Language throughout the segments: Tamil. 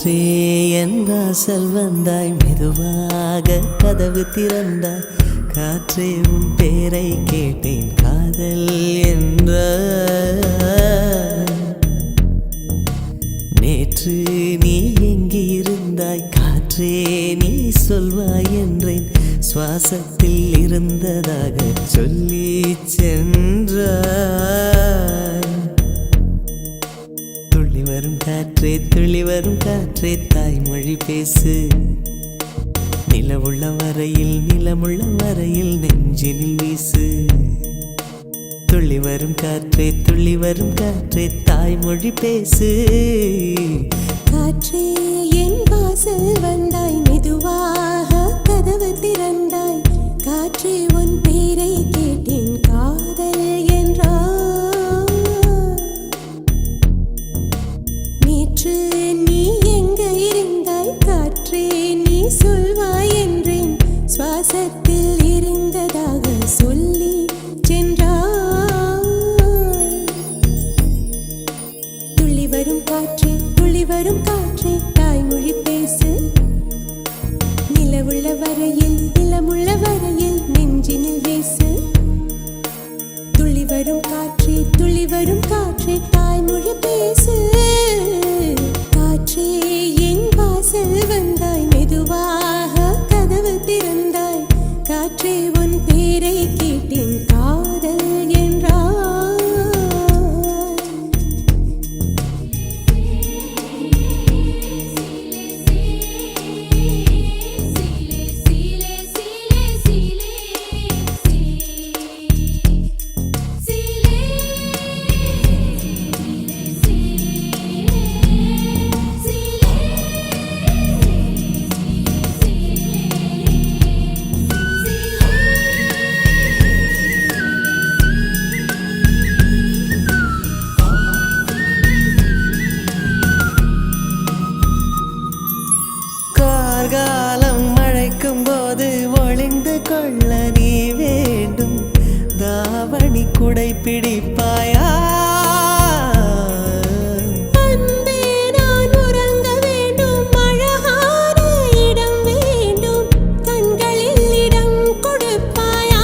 காற்றே என் வாசல் வந்தாய், மெதுவாக கதவு திறந்தாய். காற்றே உன் பேரை கேட்டேன், காதல் என்ற. நேற்று நீ எங்கே இருந்தாய், காற்றே நீ சொல்வாய் என்றேன். சுவாசத்தில் இருந்ததாக சொல்லி சென்றாய். துள்ளி வரும் காற்றே, துள்ளி வரும் காற்றே, தாய்மொழி பேசு. நிலவுள்ள வரையில், நிலமுள்ள வரையில் நெஞ்சினில் வீசு. துள்ளி வரும் காற்றே, துள்ளி வரும் காற்றே, தாய்மொழி பேசு. காற்றே என் வாசல் வந்தாய், மெதுவாக கதவு திறந்தாய். காற்றே உன் பேரை கேட்டேன், காதல் என்றாய். நேற்று நீ எங்க இருந்தாய், காற்றே நீ சொல்வாய் என்றேன். சுவாசத்தில் இருந்ததாக சொல்லி சென்றாய். துள்ளி வரும் காற்றே, துள்ளி வரும் காற்றே, தாய்மொழி பேசு. நிலவுள்ள வரையில், நிலமுள்ள வரையில் நெஞ்சினில் வீசு. துள்ளி வரும் காற்றே, துள்ளி வரும் காற்றே, தாய்மொழி பேசு. காற்றே என் வாசல் வந்தாய், மெதுவாக கதவு திறந்தாய். காற்றே உன் பேரை கேட்டேன், காதல் என்றாய். கார்காலம் மழைக்கும் போது ஒளிந்து கொள்ள நீ வேண்டும். தாவணி குடை பிடிப்பாயா? அன்பே நான் உறங்க வேண்டும், அழகான இடம் வேண்டும். கண்களில் இடம் கொடுப்பாயா?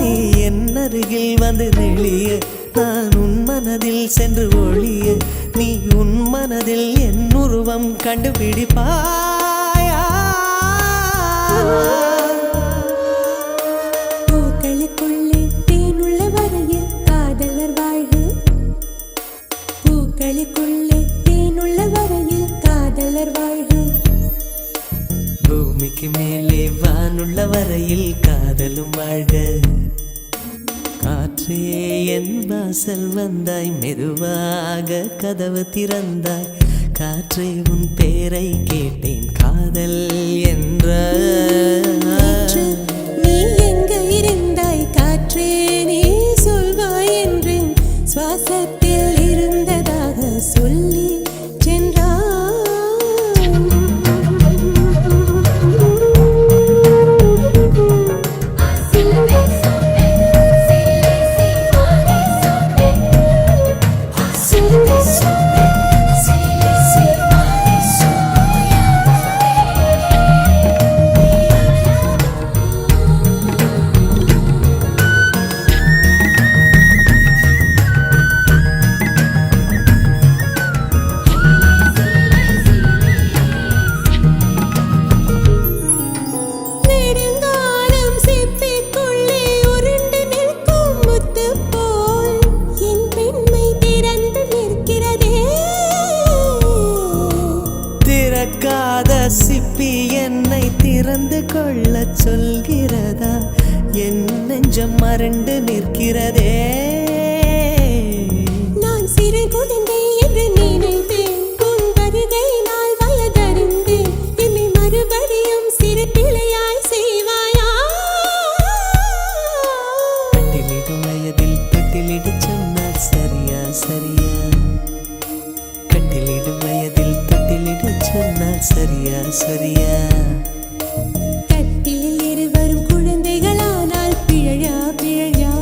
நீ என் அருகில் வந்து நெளிய, நான் உன் மனதில் சென்று ஒளிய. நீ உன் மனதில் என் உருவம் கண்டுபிடிப்பாயா? பூக்களுக்குள்ளே தேனுள்ள வரையில் காதலர் வாழ்வு. பூக்களுக்குள்ளே தேனுள்ள வரையில் காதலர் வாழ்வு. பூமிக்கு மேலே வானுள்ள வரையில் காதலும் வாழ்க. காற்றே என் வாசல் வந்தாய், மெதுவாக கதவு திறந்தாய். காற்றே உன் பேரை கேட்டேன், காதல் என்ற. நேற்று நீ எங்க இருந்தாய், காற்றே நீ சொல்வாய் என்றேன். சுவாசத்தில் இருந்ததாக சொல்லி சென்றாய். திறக்காத சிப்பி என்னை திறந்து கொள்ள சொல்கிறதா? என் நெஞ்சம் மறண்டு நிற்கிறதே. நான் சிறு குழந்தை என்று நினைத்தேன், உன் வருகையினால் வயதறிந்தேன். என்னை மறுபடியும் சிறு பிள்ளையாய் செய்வாயா? கட்டிலிடும் வயதில் தொட்டிலிடு சொன்னால் சரியா சரியா? கட்டிலிடும் வயதில் தொட்டிலிடு சொன்னால் சரியா சரியா? கட்டிலில் இருவரும் குழந்தைகளானால் பிழையா பிழையா?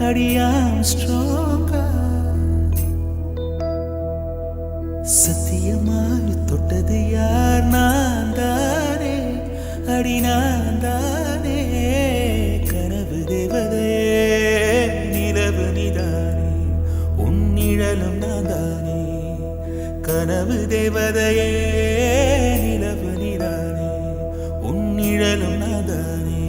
அடியாம் ஸ்ட்ராங்கா சத்தியமாய் தொட்டது யார் நான் தானே அடி நான் தானே கனவு தேவதையே நிலவு நிதானே உன் நிழலும் நான் தானே கனவு தேவதையே நிலவு நிதானே உன் நிழலும் நான் தானே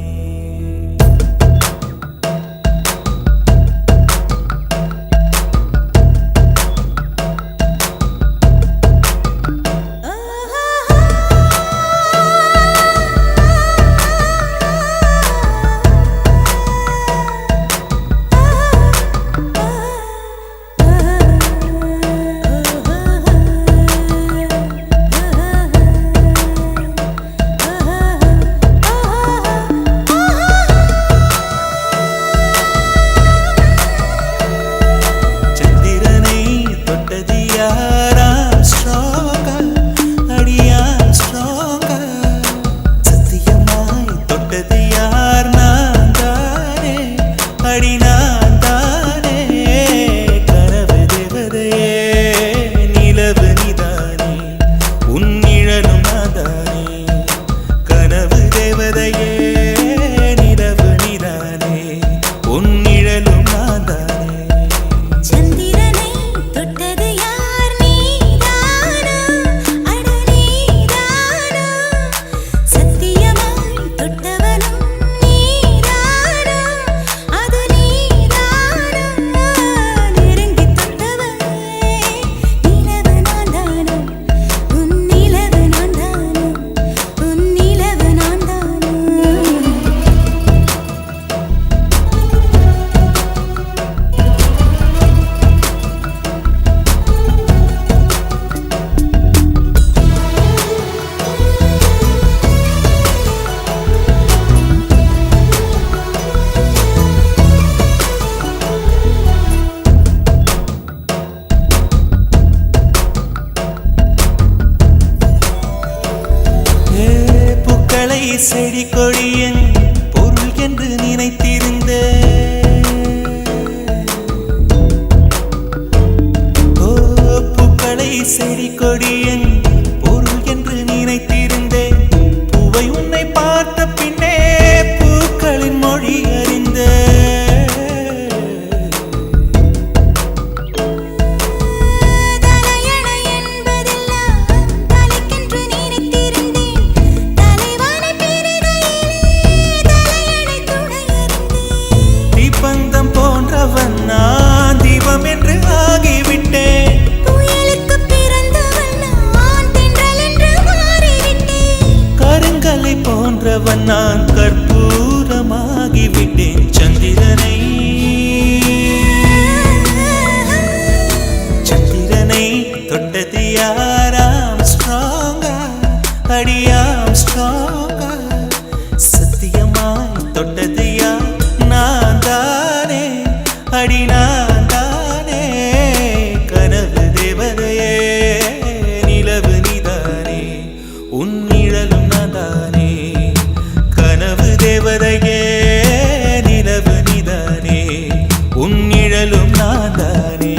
செடி கொடியன் பொருள் என்று நினைத்திருந்த பூக்களை செடி கொடியன் பொருள் என்று நினைத்திருந்தேன் பூவை உன்னை பார்த்த பின்னே பூக்களின் மொழி அறிந்த நான் தீபம் என்று ஆகிவிட்டேன் புயலுக்கு பிறந்தவன் நான் தென்றல் என்று மாறிவிட்டேன் கருங்கலை போன்றவன் நான் கற்பூரமாகிவிட்டேன் சந்திரனை தொட்டது யாராம் ஸ்ட்ராங்கா அடியாம் ஸ்ட்ராங்கா சத்தியமாய் தொட்டது யார் நான் தானே அடி நான் தானே கனவு தேவதையே நிலவு நீதானே உன் நிழலும் நான் தானே கனவு தேவதையே நிலவு நீதானே உன் நிழலும் நான் தானே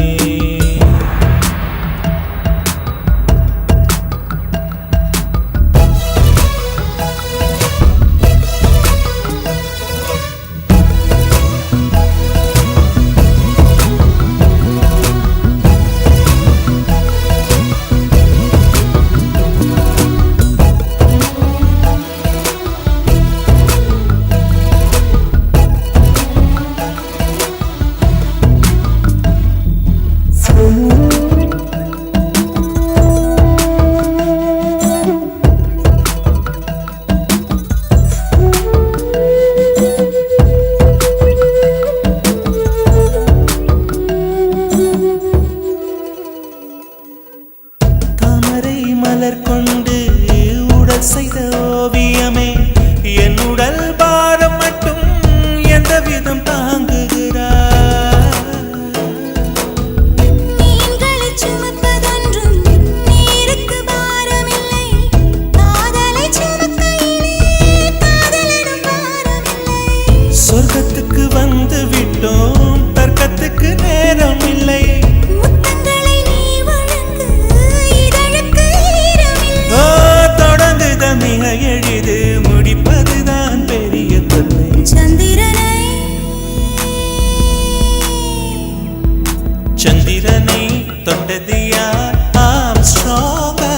சந்திரனை தொட்டது யார் ஆம்ஸ்ட்ராங்கா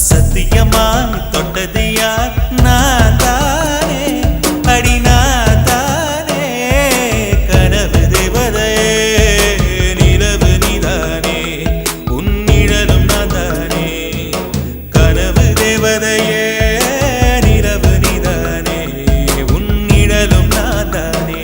சத்தியமா தொட்டது யார் நான் தானே அடி நான் தானே கனவு தேவதையே நிலவு நீதானே உன் நிழலும் நான் தானே கனவு தேவதையே நிலவு நீதானே உன் நிழலும் நான் தானே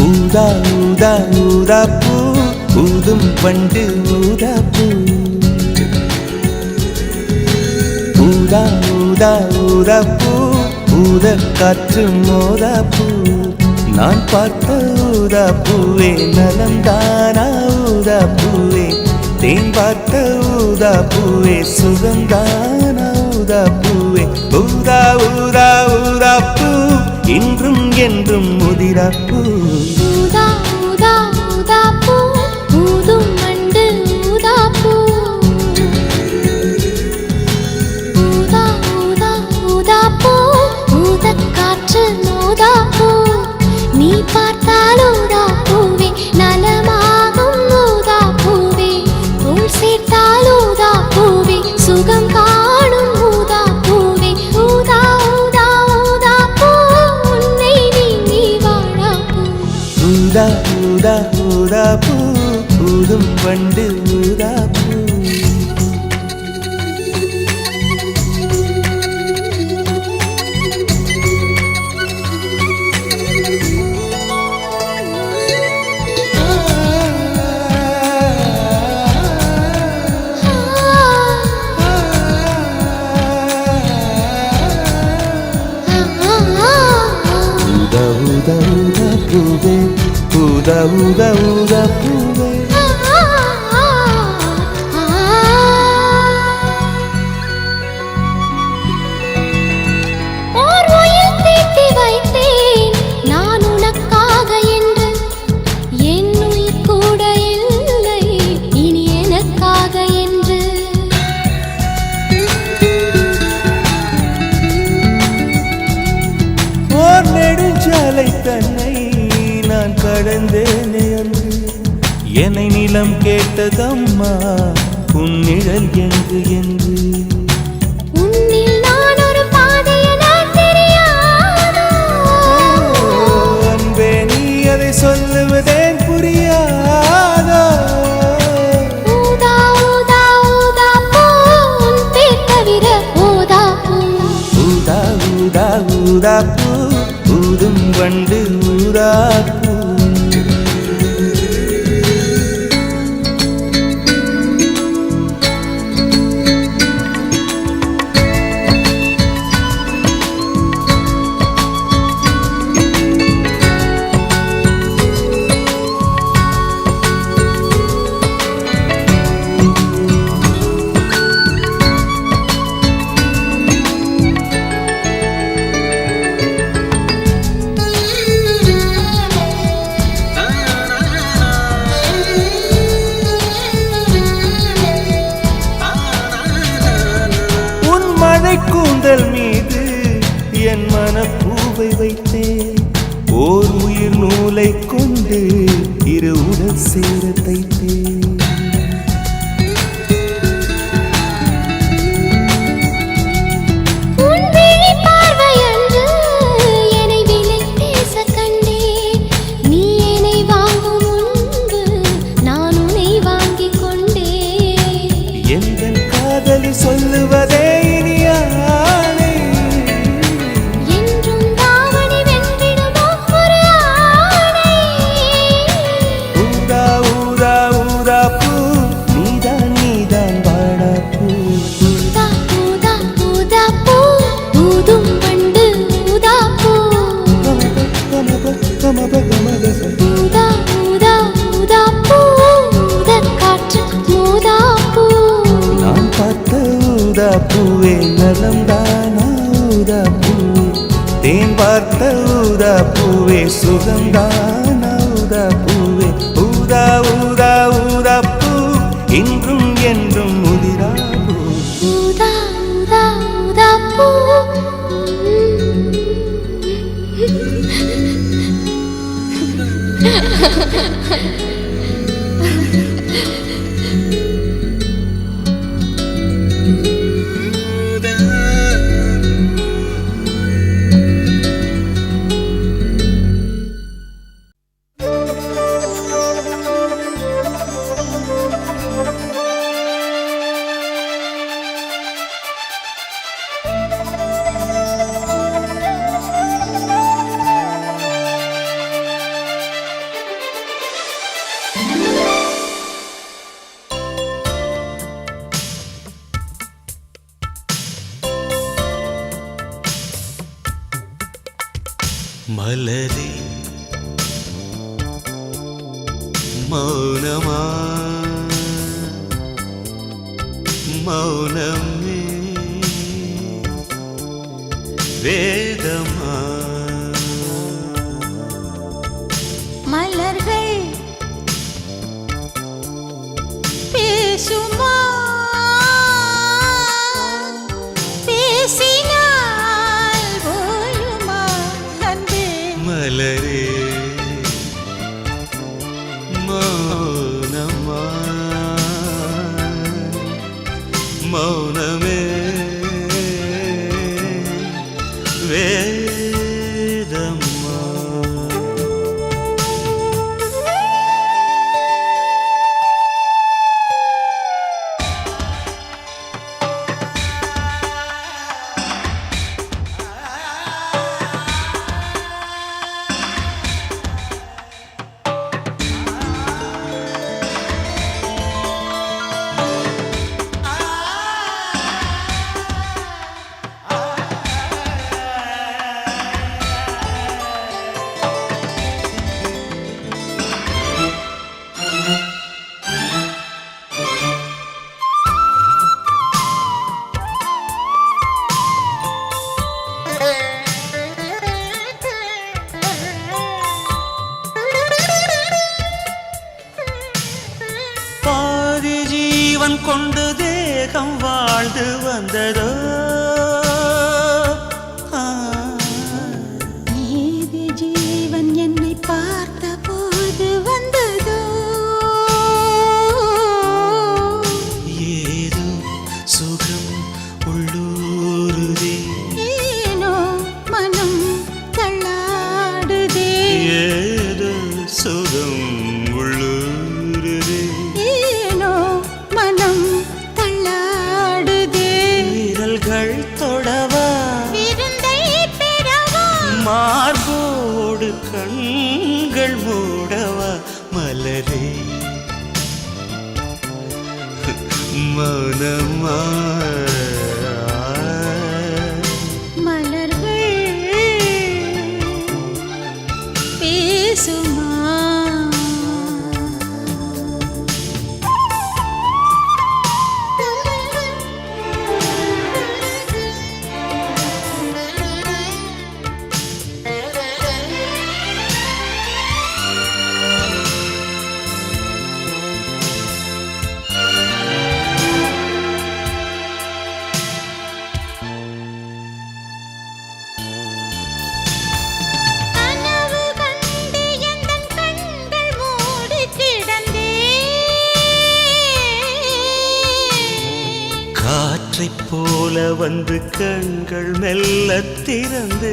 ஊதா ஊதா ஊதா பூ ஊதும் பண்டு ஊதா பூ ஊதா ஊதா ஊதா பூ ஊத காற்று மோதா பூ நான் பார்த்த ஊதா பூவே நலந்தானா ஊதா பூவே தேன் பார்த்த ஊதா பூவே சுகந்தானா ஊதா பூவே ஊதா ஊதா ஊதா பூ இன்றும் என்றும் முதிரா பூ ஊதா ஊதா ஊதா பூ ஊதும் மண்டு ஊதா பூ ஊதா ஊதா ஊதா பூ ஊதக் காற்று மோதா பூ நீ பார்த்தால் ஊதா பூவே நலமாகும் ஊதா பூவே உள் சேர்த்தால் ஊதா பூவே சுகம் காணும் ஊதா பூவே ஊதா ஊதா ஊதா பூ உன்னை நீங்கி வாழா பூ ஊதா ஊதா ஊதா பூ ஊதும் பண்டு ஊதா பூ ஊதா ஊதா பூவே ஊதா ஊதா ஊதா பூவே ஓர் உயிர் தீட்டி வைத்தேன் நான் உனக்காக என்று என் உயிர் கூட இல்லை இனி எனக்காக என்று ஓர் நெடுஞ்சாலை தன்னை நான் கடந்தேனே அன்று என்னை நிலம் கேட்டதம்மா உன் நிழல் என்று என்று உன்னில் நான் ஒரு பாதை என தெரியாதோ அன்பே நீ அதை சொல்லுவதேன் புரியாதோ ஊதா ஊதா ஊதா பூ உன் பேர் தவிர ஊதா பூ ஊதா ஊதா ஊதா பூ ஊதும் வண்டு ஊதா பூ நூலை கொண்டு இரு உடல் சேர தைத்தேன். சொல்லுவதே இனியானே என்றும் தாவணி வென்றிடுமோ ஒரு ஆணை. ஊதா ஊதா ஊதா பூ நீதான் நீதான் வாடா பூ. ஊதா ஊதா ஊதா பூ ஊதும் வண்டு ஊதா பூ. ஊதா ஊதா ஊதா பூ ஊதக் காற்று ஊதா பூ. நான் பார்த்த ஊதா பூவே நலம்தானா ஊதா பூவே, தேன் பார்த்த ஊதா பூவே சுகம்தானா ஊதா பூவே. ஊதா ஊதா ஊதா பூ இன்றும் என்றும் முதிரா பூ. ஊதா ஊதா ஊதா பூ. மலரே மௌனமா மௌனமே வேதமா. மலர்கள் பேசுமா பேசினால் போயுமா அன்பே. மலரே மௌனமா மௌனமே வேதமா. கொண்டு தேகம் வாழ்ந்து வந்ததோ நீதி ஜீவன் என்னை பார்த்த போது வந்ததோ ஏதோ சுகம் உள்ளூருதே ஏனோ மனம் தள்ளாடுதே ஏதோ சுகம் உள்ளூருதே ஏனோ மனம் தள்ளாடுதே விரல்கள் தொடவா விருந்தை பெறவா மார்போடு கண்கள் மூடவா மலரே மௌனமா மலர்கள் பேசுமா காற்றைப் போல வந்து கண்கள் மெல்ல திறந்தே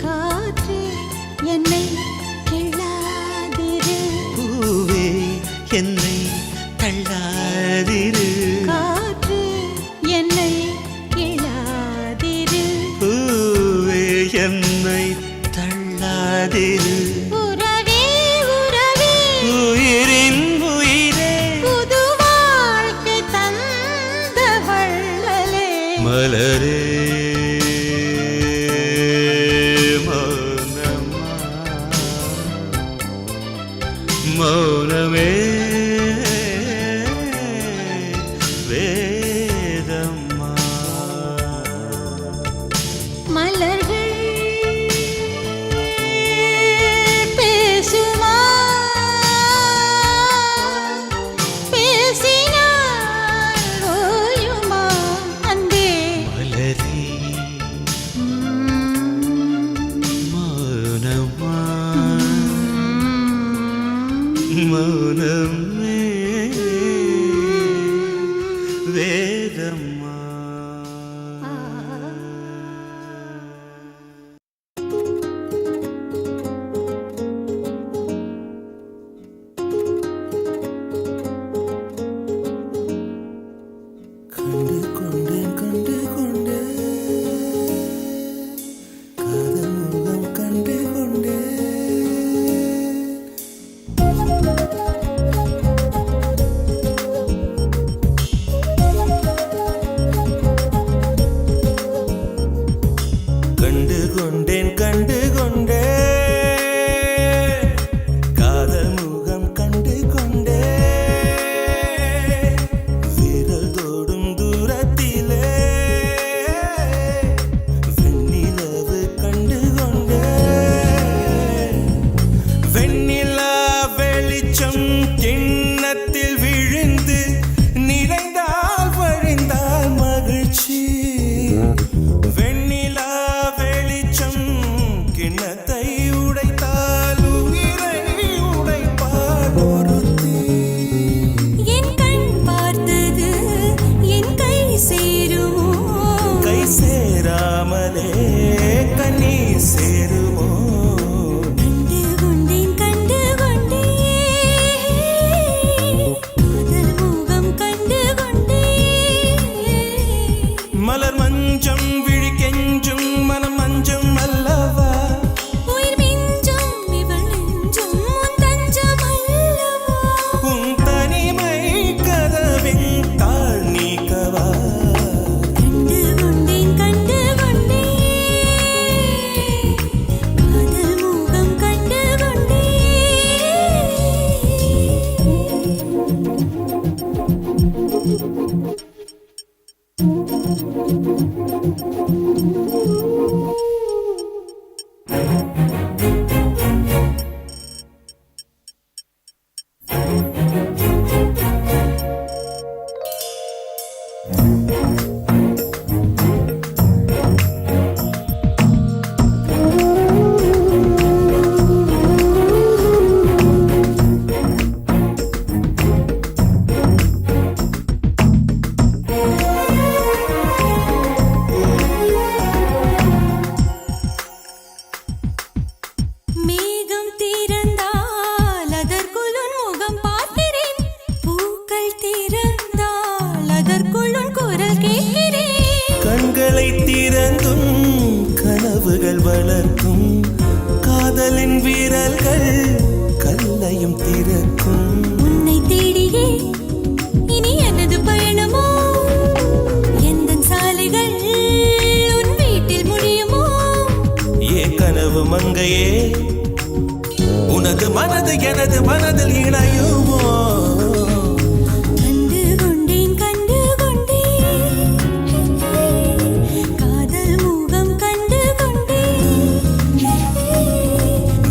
காற்றே என்னை கிள்ளாதிரு பூவே என்னை தள்ளாதிரு காற்றே என்னை கிள்ளாதிரு பூவே என்னை தள்ளாதிரு உறவே உறவே உயிரின் உயிரே புது வாழ்க்கை தந்த வள்ளலே மலரே மௌனமா மௌனமே வேதம்மா மலர்கள் பேசுமா பேசினால் ஓயுமா அன்பே மலரே மௌனமா மௌனமே வேதம்மா கண்டு கொண்டேன் கண்டு கொண்டேன் காதல் முகம் கண்டு கொண்டேன் கண்டு கொண்டேன் கண்டு கொண்டேன் காதல் முகம் கண்டு கொண்டேன் விரல் தோடும் தூரத்திலே வெண்ணிலவு கண்டு கொண்டேன் வெண்ணிலா வெளிச்சம் கிண்ணத்தில் விழுந்து நிறைந்தால் வழிந்தால் மகிழ்ச்சி வெண்ணிலா வெளிச்சம் கிண்ணத்தை உடைத்தால் உயிரை உடைப்பார் ஒருத்தி என் கண் பார்த்தது என் கை சேருமோ கை சேராமலே கண்ணீர் சேருமோ கண்டு கொண்டேன் காதல் முகம் கண்டு கொண்டேன் மலர் மஞ்சம் விழி கெஞ்சும் மனம் மஞ்சம் அல்லவா உயிர் மிஞ்சும் இவள் நெஞ்சும் உன் தஞ்சம் அல்லவா உன் தனிமை கதவின் தாழ் நீக்கவா கண்டு கொண்டேன் காதல் முகம் கண்டு மேகம் திறந்தால் அதற்குள் உன் முகம் பார்க்கிறேன் பூக்கள் திறந்தால் அதற்குள் உன் குரல் கேட்கிறேன் கண்களை திறந்தும் கனவுகள் வளர்க்கும் காதலின் வீரர்கள் கல்லையும் திறக்கும் உன்னை தேடியே இனி எனது பயணமோ எந்தன் சாலைகள் உன் வீட்டில் முடியுமோ ஏ கனவு மங்கையே உனது மனது எனது மனதில் இணையுமோ கண்டு கொண்டேன் காதல் முகம் கண்டு கொண்டேன்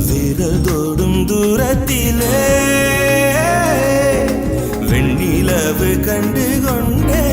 விரல் தோடும் தூரத்திலே வெண்ணிலவு கண்டு கொண்டேன்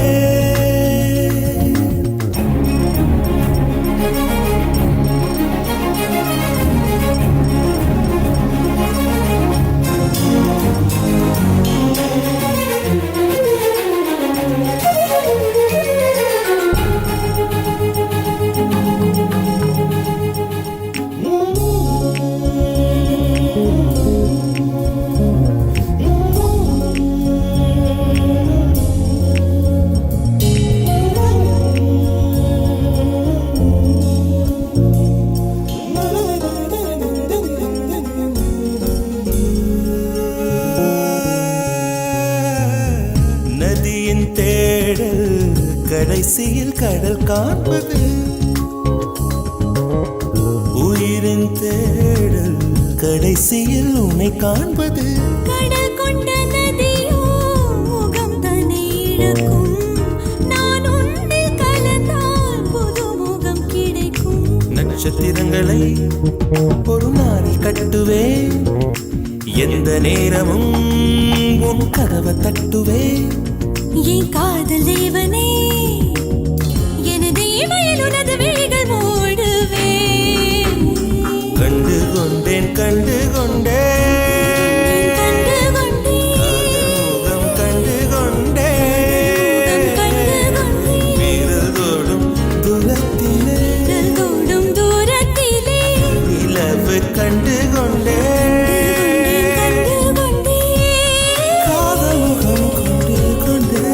தேடல் கடைசியில் கடல் காண்பது உயிரின் தேடல் கடைசியில் உன்னை காண்பது கடல் கொண்ட நதியோ முகம் தன்னை இழக்கும் நான் உன்னில் கலந்தால் புது முகம் கிடைக்கும் நட்சத்திரங்களை ஒரு நாளில் கட்டுவேன் எந்த நேரமும் உன் கதவை தட்டுவேன் என் காதல் தேவனே எனது இமையில் உனது விழிகள் மூடுவே கண்டு கொண்டேன் கண்டு கொண்டேன் கண்டு கொண்டேன் முகம் கண்டு கொண்டேன் கண்டு கொண்டேன் வீரல் தோடும் தூரத்திலே விரல் தொடும் தூரத்திலே நிலவு கண்டு கொண்டேன் கண்டு கொண்டேன் காதல் முகம் கொண்டு கொண்டேன்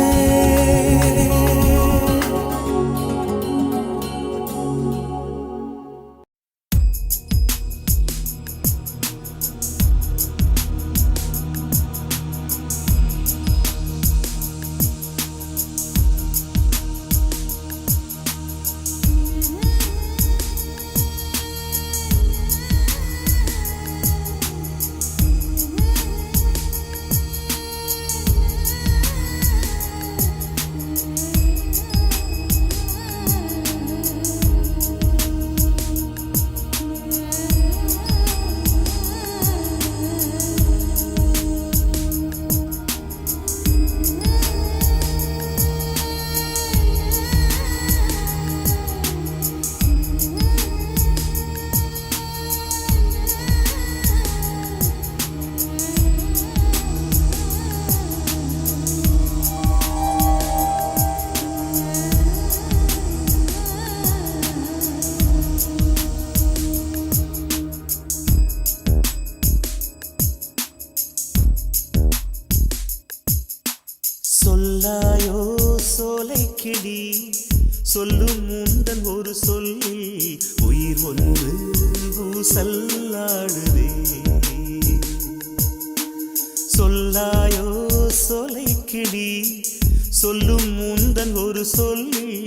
சொல்லாயோ சோலை கிளி சொல்லும் முந்தன் ஒரு சொல்லில் உயிர் ஒன்று ஊசல்லாடுதே சொல்லாயோ சோலை கிளி சொல்லும் முந்தன் ஒரு சொல்லில்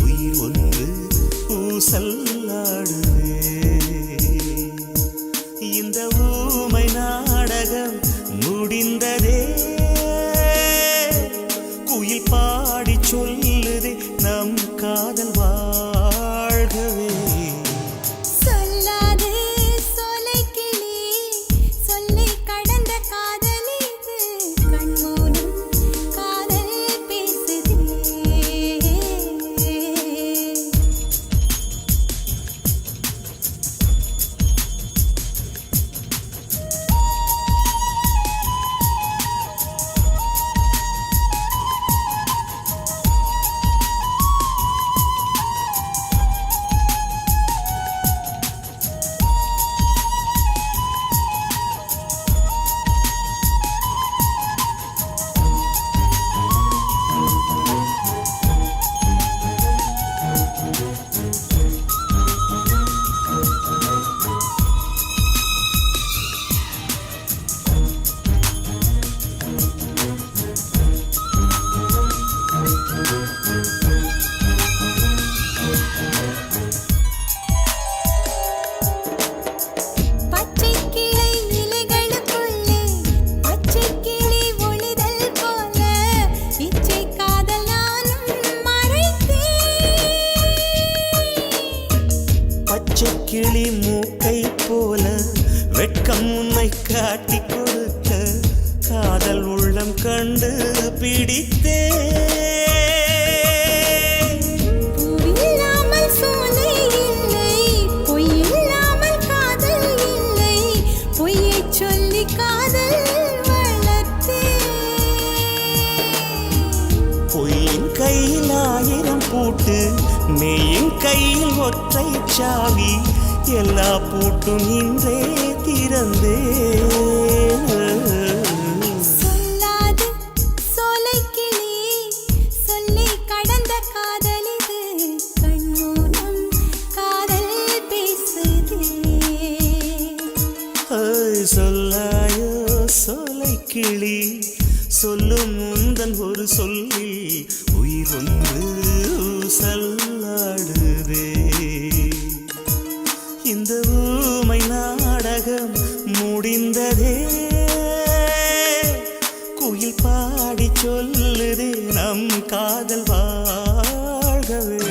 உயிர் ஒன்று ஊசல்லாடுதே இந்த ஊமை நாடகம் முடிந்ததே குயில் பாடி சொல்லுதே நம் காதல் வாழ்கவே சொல்லாது சோலைக்கிளி சொல்லை கடந்த காதல் இது கண்மூலம் காதல் பேசுதே கிளி மூக்கை போல வெட்கம் உன்னை காட்டி கொடுக்க காதல் உள்ளம் கண்டு பிடித்தே பூவில்லாமல் சோலை இல்லை பொய்யில்லாமல் காதல் இல்லை பொய்யைச் சொல்லி காதல் வளர்த்தே பொய்யின் கையில் 1000 பூட்டு மெய்யின் கையில் ஒற்றை சாவி எல்லா பூட்டும் இன்றே திறந்தே சொல்லாது சோலைக்கிளி சொல்லி கடந்த காதல் இது கண்மூலம் காதல் பேசுதே சொல்லாயோ சோலை கிளி சொல்லும் முந்தன் ஒரு சொல்லில் உயிர் ஒன்று சல்லாடுதே. இந்த ஊமை நாடகம் முடிந்ததே, குயில் பாடி சொல்லுதே நம் காதல் வாழ்கவே.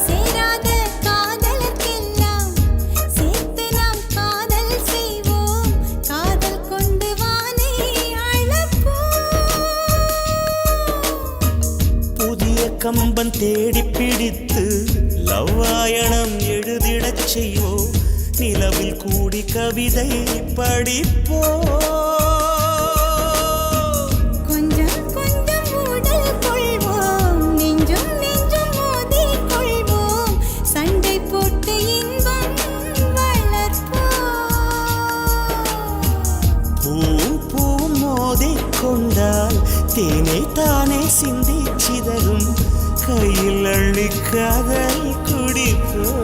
சேராத காதலுக்கெல்லாம் சேர்த்து நாம் காதல் செய்வோம். காதல் கொண்டு வானை அழப்போம். புதிய கம்பன் தேடி பிடித்து லவ்வாயணம் எழுதிடச் செய்வோம். நிலவில் கூடி கவிதை படிப்போம். கொஞ்சம் கொஞ்சம் உடல் கொள்வோம், நெஞ்சும் நெஞ்சும் மோதிக் கொள்வோம். சண்டை போட்டு இன்பம் வளர்ப்போம். பூவும் மோதிக் கொண்டால் தேனை தானே சிந்தி சிதறும். கையில் அள்ளி காதல் குடிப்போம்.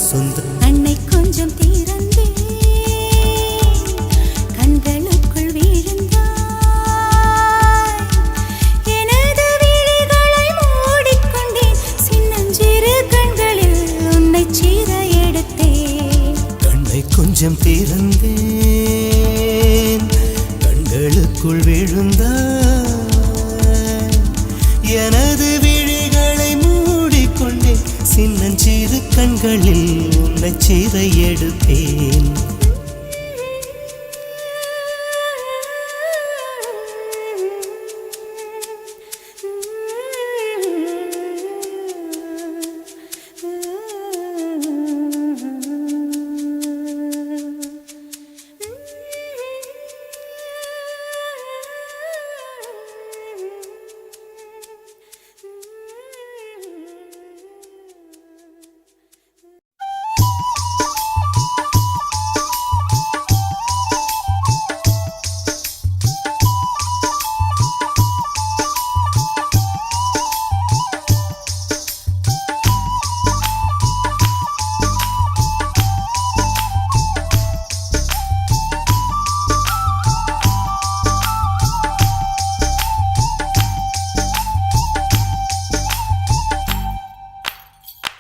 சொந்தம். அன்னை கொஞ்சம் திறந்தே கண்களுக்குள் வீழ்ந்தாய். எனது விழிகளை மூடிக்கொண்டேன், சின்னஞ்சிறு கண்களில் உன்னை சீர எடுத்தேன். கண்ணை கொஞ்சம் திறந்தேன், கண்களுக்குள் விழுந்தாய். எனது விழிகளை மூடிக்கொண்டேன், சின்னஞ்சிறு கண்களில் உன்னை சீர எடுத்தேன்.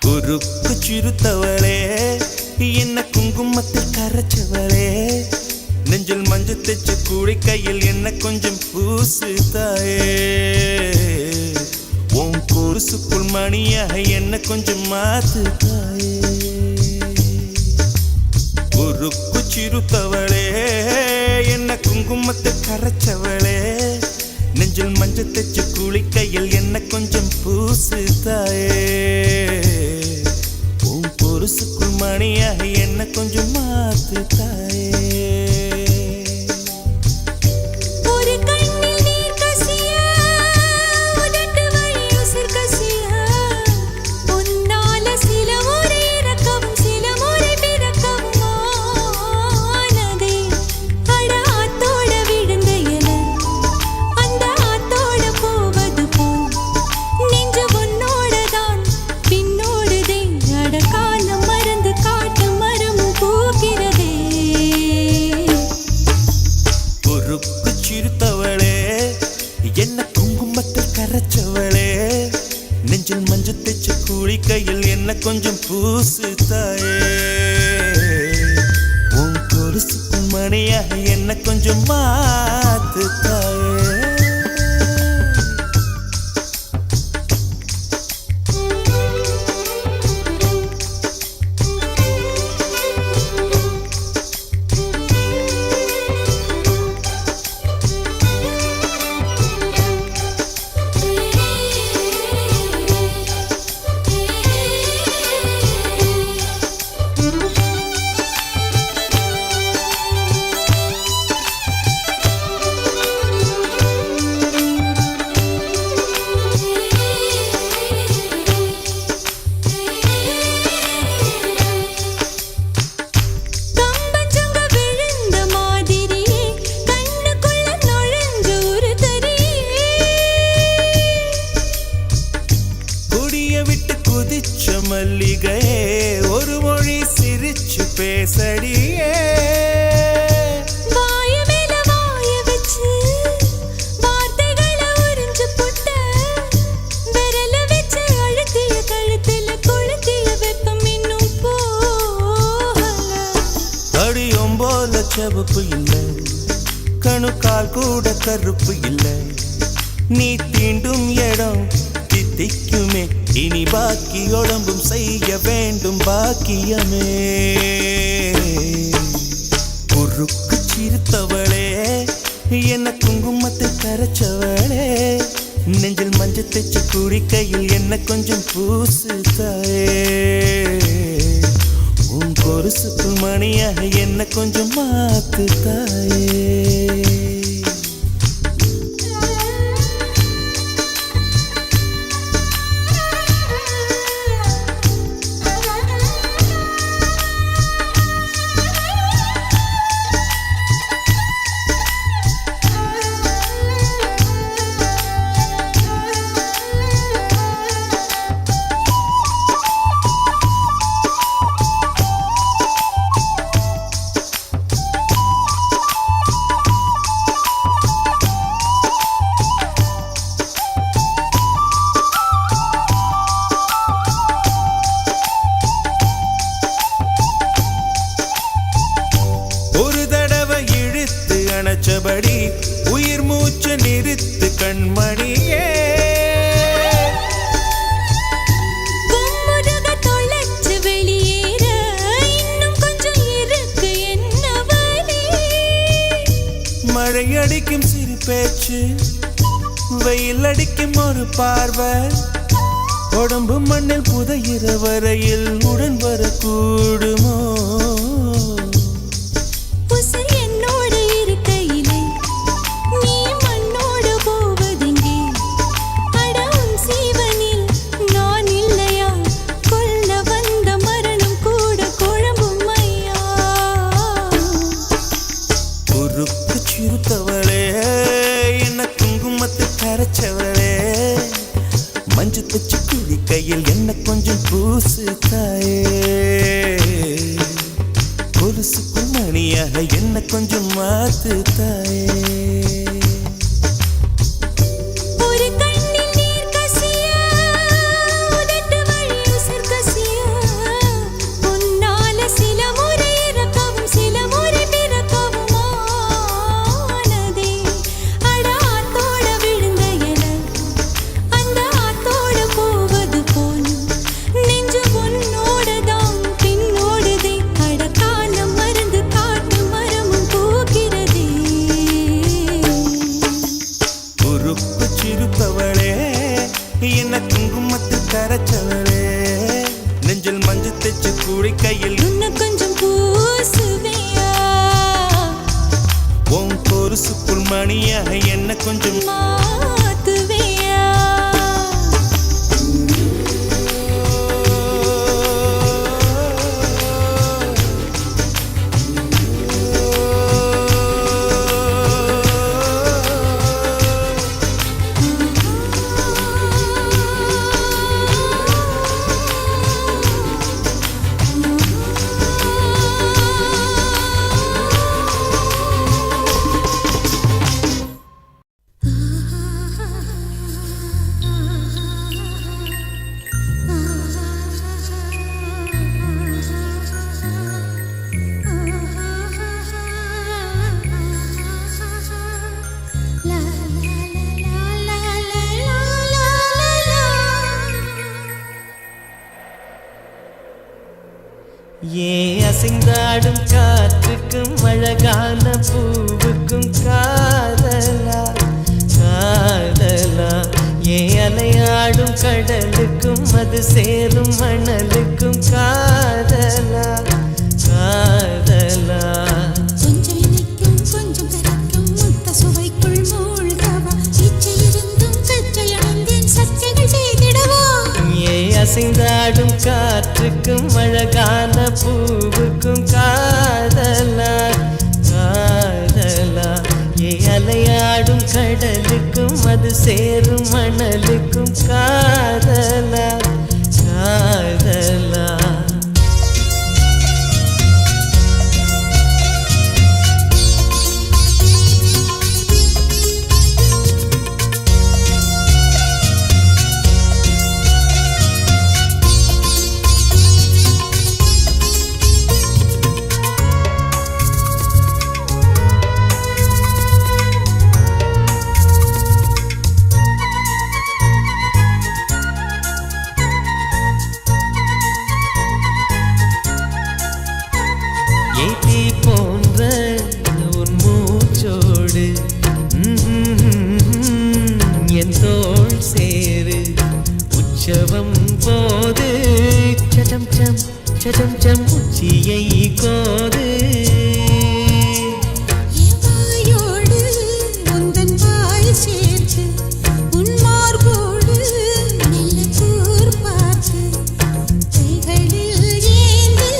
குறுக்கு சிறுத்தவளே, என்ன குங்குமத்தில் கரைச்சவளே, நெஞ்சில் மஞ்சள் தைச்ச கூடை கையில் என்ன கொஞ்சம் பூசு தாயே. உன் கொலுசுக்குள் மணியாக என்ன கொஞ்சம் மாத்து தாயே. குறுக்கு சிறுத்தவளே, என்ன குங்குமத்தில் கரைச்சவளே, நெஞ்சில் மஞ்சள் தைச்ச கூலி கையில் என்ன கொஞ்சம் பூசு தாயே. உன் பொருசுக்குள் மணியாக என்ன கொஞ்சம் மாத்து தாயே. என்ன குங்குமத்தில் கரைச்சவளே, நெஞ்சில் மஞ்சள் தைச்ச கூலி கையில் என்ன கொஞ்சம் பூசு தாயே. உன் கொலுசுக்குள் மணியாக என்ன கொஞ்சம் மாத்து தாயே. மல்லிகையே, ஒரு மொழி சிரிச்சு பேசடியே. வாய மேல வாய வச்சு வார்த்தைகளை உறிஞ்சு புட்ட, விரல வச்சு அழுத்திய கழுத்துல கொளுத்திய வெப்பம் இன்னும் போகல. தடியும் போல செவப்பு இல்லை, கணுக்கால் கூட கருப்பு இல்லை. நீ தீண்டும் இடம் தித்திக்குமே, இனி பாக்கி உடம்பும் செய்ய வேண்டும் பாக்கியமே. குறுக்கு சிரித்தவளே, என்ன குங்குமத்தில் கரைச்சவளே, நெஞ்சில் மஞ்சள் தைச்ச கூடி கையில் என்ன கொஞ்சம் பூசு தாயே. உன் கொலுசுக்குள் மணியாக என்ன கொஞ்சம் மாத்து தாயே. மழை அடிக்கும் சிறு பேச்சு வெயில் அடிக்கும் ஒரு பார்வை உடம்பு மண்ணில் புதையிற வரையில் உடன் வரக்கூடுமோ சிறுத்தவளே என்ன குங்குமத்து கரைச்சவளே மஞ்சு தச்சு குழி கையில் என்ன கொஞ்சம் பூசு தாயே கொலுசுக்குள் மணியாக என்ன கொஞ்சம் மாத்து தாயே என்ன குங்குமத்து கரைச்சவளே நெஞ்சில் மஞ்சு தைச்சு கூடை கையில் இன்னும் கொஞ்சம் பூசுவியா உன் கொலுசுக்குள் மணியாக என்ன கொஞ்சம் மாத்துவியா ஏன் அசைந்தாடும் காற்றுக்கும் அழகான பூவுக்கும் காதலா காதலா ஏன் அலையாடும் கடலுக்கும் அது சேரும் மணலுக்கும் காதலா காதலா கொஞ்சம் இனிக்கும் கொஞ்சம் கரைக்கும் முத்த சுவைக்குள் மூழ்கவா இச்சை இருந்தும் கச்சை அடைந்தேன் சச்சைகள் செய்திடவா ஏன் அசைந்தாடும் காற்றுக்கும் அழகான பூவுக்கும் காதலா காதலா ஏன் அலையாடும் கடலுக்கும் அது சேரும் மணலுக்கும் காதலா காதலா ஏத்தி போன்ற உன் மூச்சோடு என் தோள் சேரு உற்சவம் போது சடம் சம் சடம் சம் உச்சியை கோது வாயோடு உந்தன் வாய் சேர்த்து உன் மார்போடு மெல்ல கூர் பார்த்து கைகளில் ஏந்து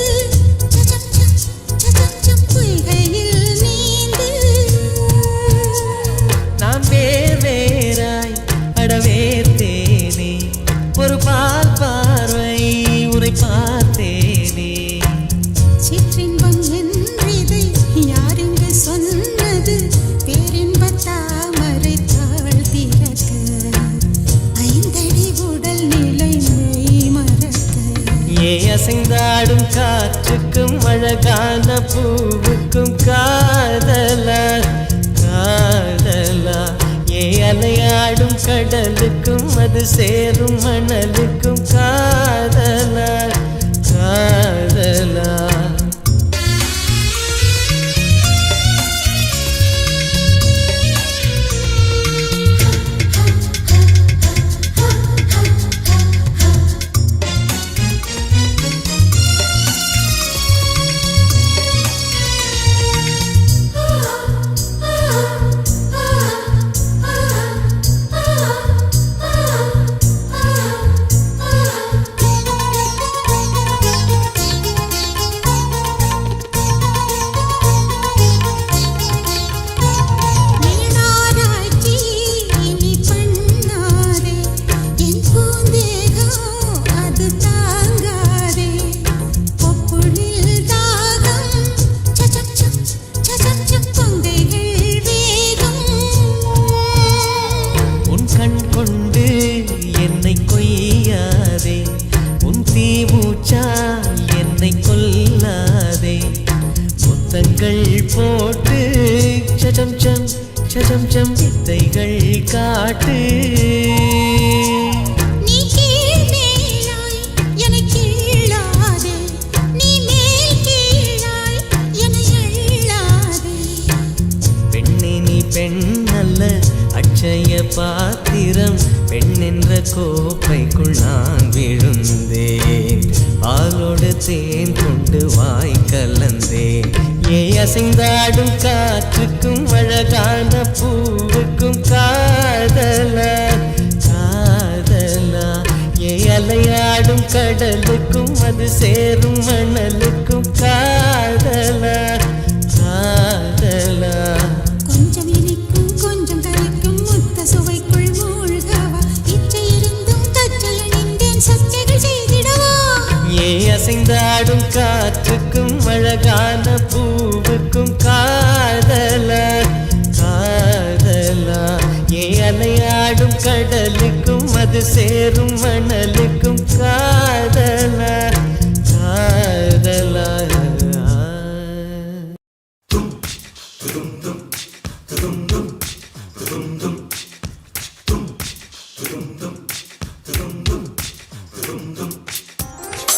பொய்கையில் நீந்து நாம் வேர் வேறாய் அடவேர்த்தேனே ஒரு பால் பார்வை உரை பார்த்தேனே சிற்றின்பம் என்றிதை யாரெங்கு சொன்னது பேரின்ப தாமரை தாழ் திறக்க ஐந்தடி உடல் நிலை மெய் மறக்க ஏ அசைந்தாடும் காற்றுக்கும் அழகான பூவுக்கும் காதலா காதலா ஏ அலையாடும் கடலுக்கும் அது சேரும் மணலுக்கும் காதலா காதலா போட்டு சடம் சம் சடம் சம் வித்தைகள் காட்டு. நீ கீழ் மேலாய் என்னை கீழாதே, நீ மேல் கீழாய் என்னை அள்ளாதே. பெண்ணே நீ பெண் அல்ல அட்சய பாத்திரம், பெண் என்ற கோப்பைக்குள் நான் விழுந்தேன், பாலோடு தேன் கொண்டு வாய் கலந்தேன். ஏ அசைந்தாடும் காற்றுக்கும் அழகான பூவுக்கும் காதலா காதலா, ஏ அலையாடும் கடலுக்கும் அது சேரும் மணலுக்கும் காதலா காதலா. கொஞ்சம் இனிக்கும் கொஞ்சம் கரைக்கும் முத்த சுவைக்குள் மூழ்கவா, இச்சை இருந்தும் கச்சையில் நின்றேன் சச்சைகள் செய்திடவா. ஏ அசைந்தாடும் காற்றுக்கும் அழகான பூவுக்கும் காதலா காதலா, ஏ அலையாடும் கடலுக்கும் அது சேரும் மணலுக்கும் காதலா காதலா.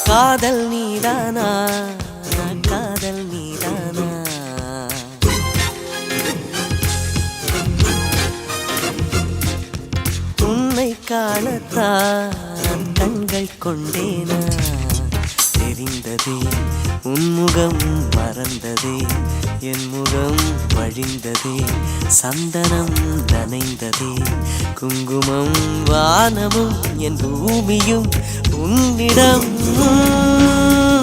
காதல் நீதானா காதல் நீதானா, உன்னை காணத்தான் கண்கள் கொண்டேனா, தெரிந்ததே உன்முகம் மறந்ததே, என் முகம் வழிந்ததே, சந்தனம் நனைந்ததே, குங்குமம் வானமும் என் பூமியும் உன்னிடம்.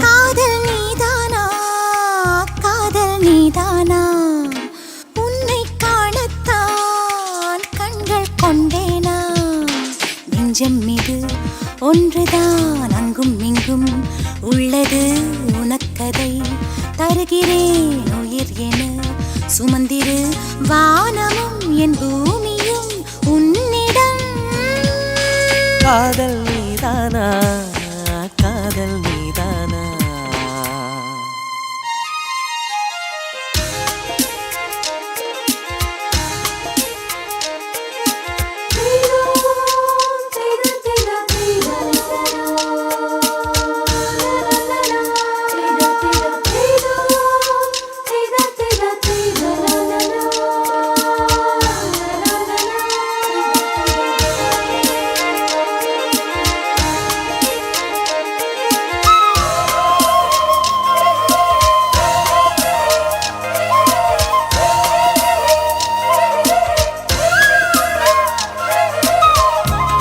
காதல் நீதானா காதல் நீதானா, உன்னை காணத்தான் கண்கள் கொண்டேனா. நெஞ்சம் மீது ஒன்றுதான் அங்கும் இங்கும் உள்ளது உனக்கதை, தருகிறேன் உயிர் என சுமந்திரு, வானமும் என் பூமியும் உன்னிடம். காதல் நீதானா காதல் நீதானா.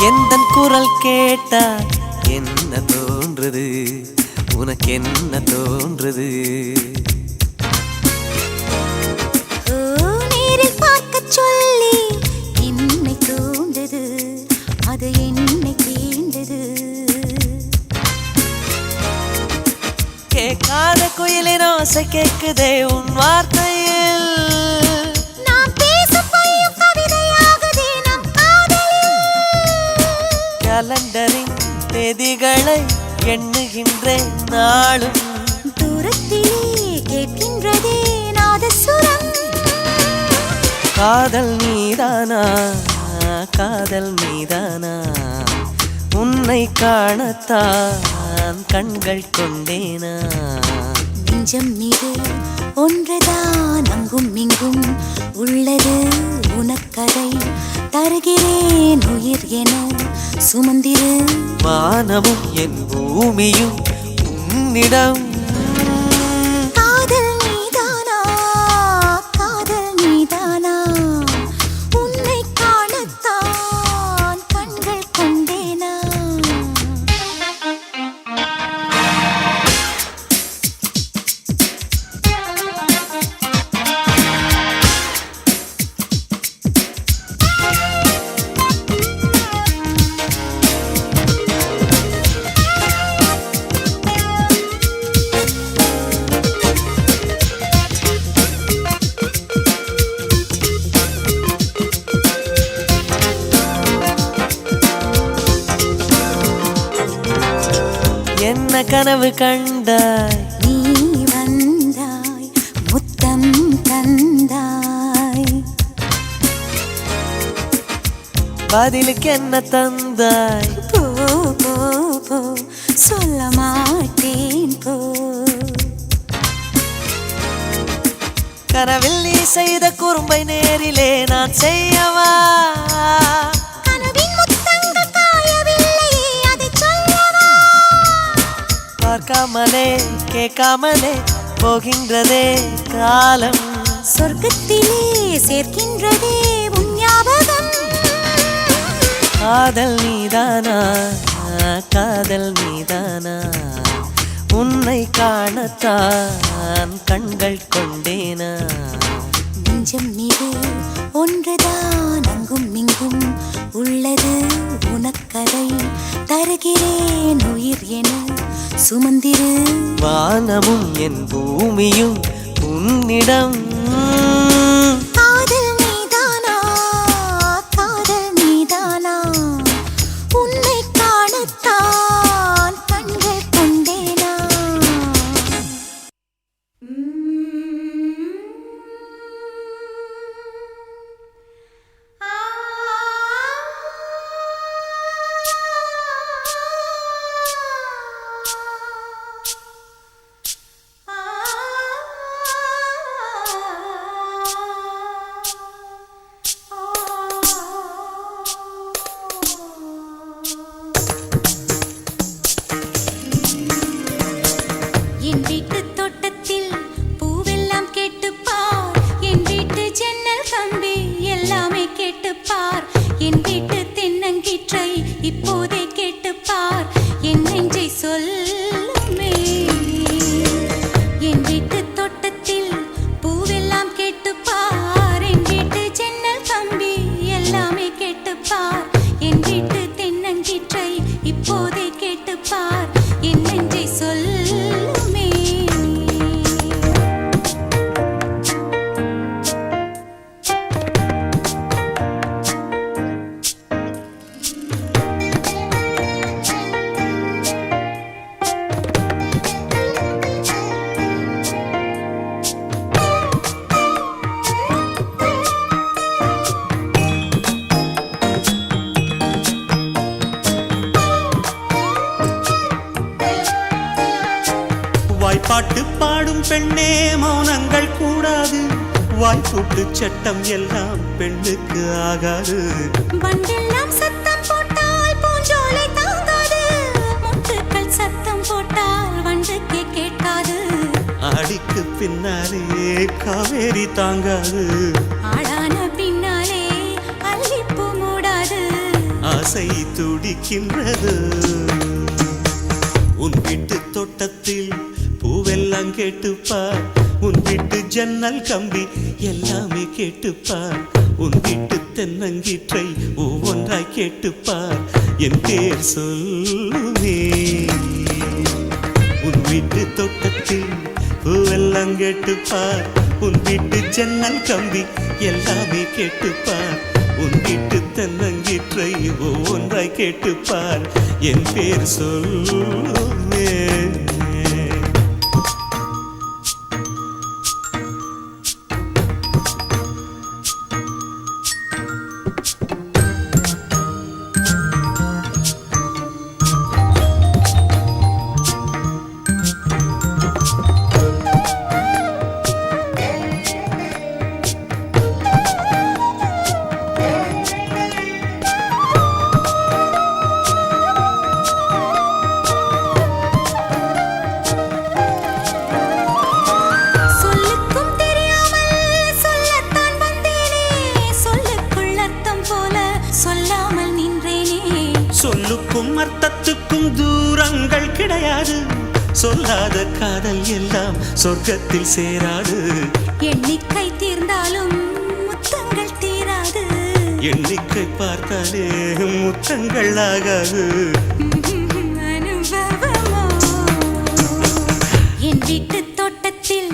எந்தன் குரல் கேட்டா என்ன தோன்றுது, உனக்கு என்ன தோன்றுது? நேரில் பார்க்க சொல்லி என்னை தூண்டது, அது என்னை தீண்டது. கேட்காத குயிலின் ஓசை கேட்குதே உன் வார்த்தையில், கலண்டரின் தேதிகளை எண்ணுகின்றேன் நாளும், தூரத்திலே கேட்கின்றதே நாதசுரம். காதல் நீதானா காதல் நீதானா, உன்னை காணத்தான் கண்கள் கொண்டேனா. நெஞ்சம் மீது ஒன்றுதான் அங்கும் இங்கும் உள்ளது உனக்கதை, தருகிறேன் உயிர் என சுமந்திரு, வானமும் என் பூமியும் உன்னிடம். காதல் நீதானா காதல் நீதானா, உன்னை காணத்தான் கண்கள் கொண்டேனா. என்ன கனவு கண்டாய், நீ வந்தாய் முத்தம் பதிலுக்கு என்ன தந்தாய்? போ போ போ சொல்ல மாட்டேன் போ. கனவில் நீ செய்த குறும்பை நேரிலே நான் செய்யவா? கனவின் முத்தங்கள் காயவில்லையே அதை சொல்லவா? பார்க்காமலே கேட்காமலே போகின்றதே காலம். சொர்க்கத்திலே சேர்க்கின்றதே உன் ஞாபகம். காதல் நீதானா காதல் நீதானா உன்னை காணத்தான் கண்கள் கொண்டேனா. நெஞ்சம் மீது ஒன்றுதான் அங்கும் இங்கும் உள்ளது உனக்கதை தருகிறேன் உயிர் என சுமந்திரு. வானமும் என் பூமியும் உன்னிடம். காதல் நீதானா காதல் நீதானா உன்னை காணத்தான் கண்கள் கொண்டேனா. என் வீட்டு தோட்டத்தில் பூவெல்லாம் கேட்டுப்பார், என் வீட்டு ஜன்னல் கம்பி எல்லாமே கேட்டுப்பார், என் வீட்டு தென்னங்கீற்றை இப்போதே கேட்டுப்பார், என் நெஞ்சை சொல்லுமே. என் வீட்டு தோட்டத்தில் பூவெல்லாம் கேட்டுப்பார், என் வீட்டு ஜன்னல் கம்பி எல்லாமே கேட்டுப்பார், என் வீட்டு தென்னங்கீற்றை இப்போதே கேட்டுப்பார், என் நெஞ்சை சொல்லுமே. வாய்ப்பாட்டு பாடும் பெண்ணே மௌனங்கள் கூடாது, வாய்ப்பூட்டு சட்டம் எல்லாம் பெண்ணுக்கு ஆகாது. வண்டெல்லாம் சத்தம் போட்டால் பூஞ்சோலை தாங்காது, முட்டுக்கள் சத்தம் போட்டால் வண்டுக்கே கேட்காது. ஆடிக்கு பின்னாலே காவேரி தாங்காது, ஆடான பின்னாலே அல்லிப்பூ மூடாது. ஆசை துடிக்கின்றது. உன் வீட்டு தோட்டத்தில் பூவெல்லாம் கேட்டுப்பார், உன் வீட்டு ஜன்னல் கம்பி எல்லாமே கேட்டுப்பார், உன் வீட்டு தென்னங்கீற்றை ஒவ்வொன்றாய் கேட்டுப்பார், என் பேர் சொல்லுமே. உன் வீட்டு தோட்டத்தில் பூவெல்லாம் கேட்டுப்பார், உன் வீட்டு ஜன்னல் கம்பி எல்லாமே கேட்டுப்பார், உன் வீட்டு தென்னங்கீற்றை ஒவ்வொன்றாய் கேட்டுப்பார், என் பேர் சொல்லுமே. சொல்லுக்கும் அர்த்தத்துக்கும் தூரங்கள் கிடையாது, சொல்லாத காதல் எல்லாம் சொர்க்கத்தில் சேராது. எண்ணிக்கை தீர்ந்தாலும் முத்தங்கள் தீராது, எண்ணிக்கை பார்த்தாலே முத்தங்கள் ஆகாது. அனுபவமோ. என் வீட்டு தோட்டத்தில்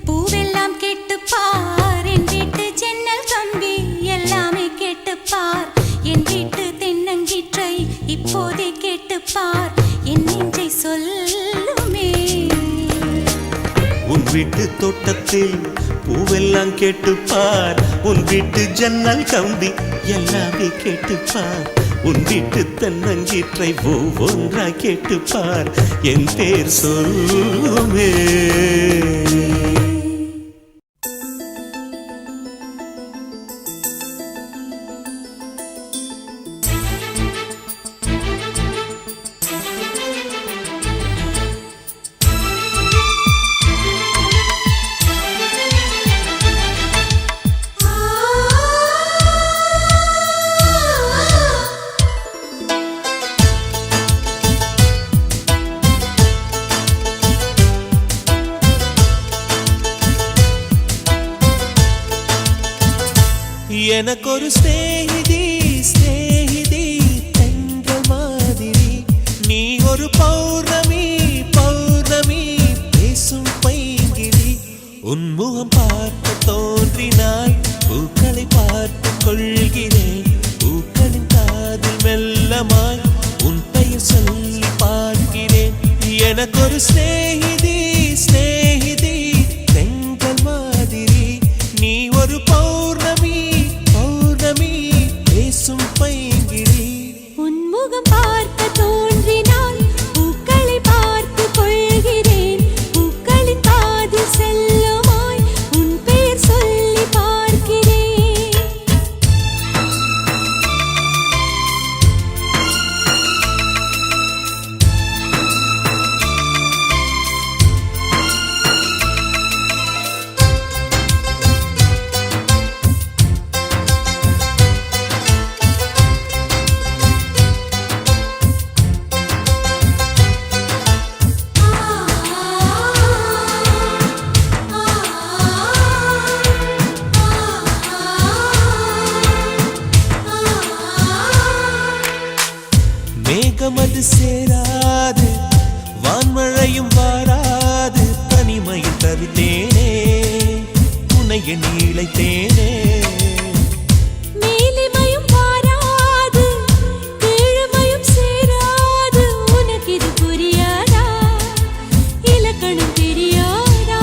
பூவெல்லாம் கேட்டுப்பார், என் வீட்டு ஜன்னல் கம்பி எல்லாமே கேட்டுப்பார், என் வீட்டு தென்னங்கீற்றை இப்போதே கேட்டுப்பார், என் நெஞ்சை சொல்லுமே. உன் உன் வீட்டு தோட்டத்தில் பூவெல்லாம் கேட்டுப்பார், உன் வீட்டு ஜன்னல் கம்பி எல்லாமே கேட்டுப்பார், உன் வீட்டு தென்னங்கீற்றை ஒவ்வொன்றா கேட்டுப்பார், என் பேர் சொல்லுமே. எனக்கொரு ஸ்நேகிதி ஸ்நேகிதி தென்றல் மாதிரி, நீ ஒரு பௌர்ணமி பௌர்ணமி பேசும் பைங்கிளி, உன்முகம் பார்க்க தோன்றினாய் பூக்களை பார்த்து கொள்கிறேன், பூக்களின் காதில் மெல்லமாய் உன் பெயர் சொல்லி பார்க்கிறேன். எனக்கொரு ஸ்நேகிதி ஸ்நேகிதி தென்றல் மாதிரி, நீ ஒரு பௌர்ணமி பௌர்ணமி பேசும் பைங்கிளி, உன்முகம் பார்க்க தோன்றினால் பூக்களை பார்த்து கொள்கிறேன், பூக்களின் காதில் செல்லுமாய் உன் பெயர் சொல்லி பார்க்கிறேன். மேகமது சேராது வான்மழையும் வாராது, தனிமையில் தவித்தேனே உன்னை எண்ணி இளைத்தேனே. மேலிமையும் வாராது கீழ்மையும் சேராது, உனக்கு இது புரியாதா, இலக்கணம் தெரியாதா?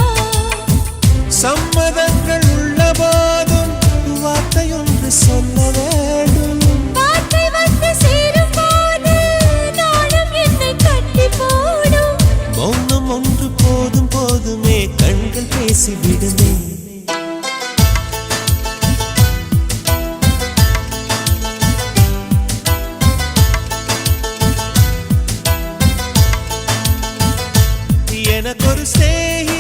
சம்மதங்கள் உள்ள போதும் வார்த்தையொன்று சொல்ல வேண்டும், வார்த்தை வந்து சேரும் போது நாளும் என்னை கட்டி போடும். மௌனம் ஒன்று போதும் போதுமே, கண்கள் பேசிவிடுமே. எனக்கொரு ஸ்நேகிதி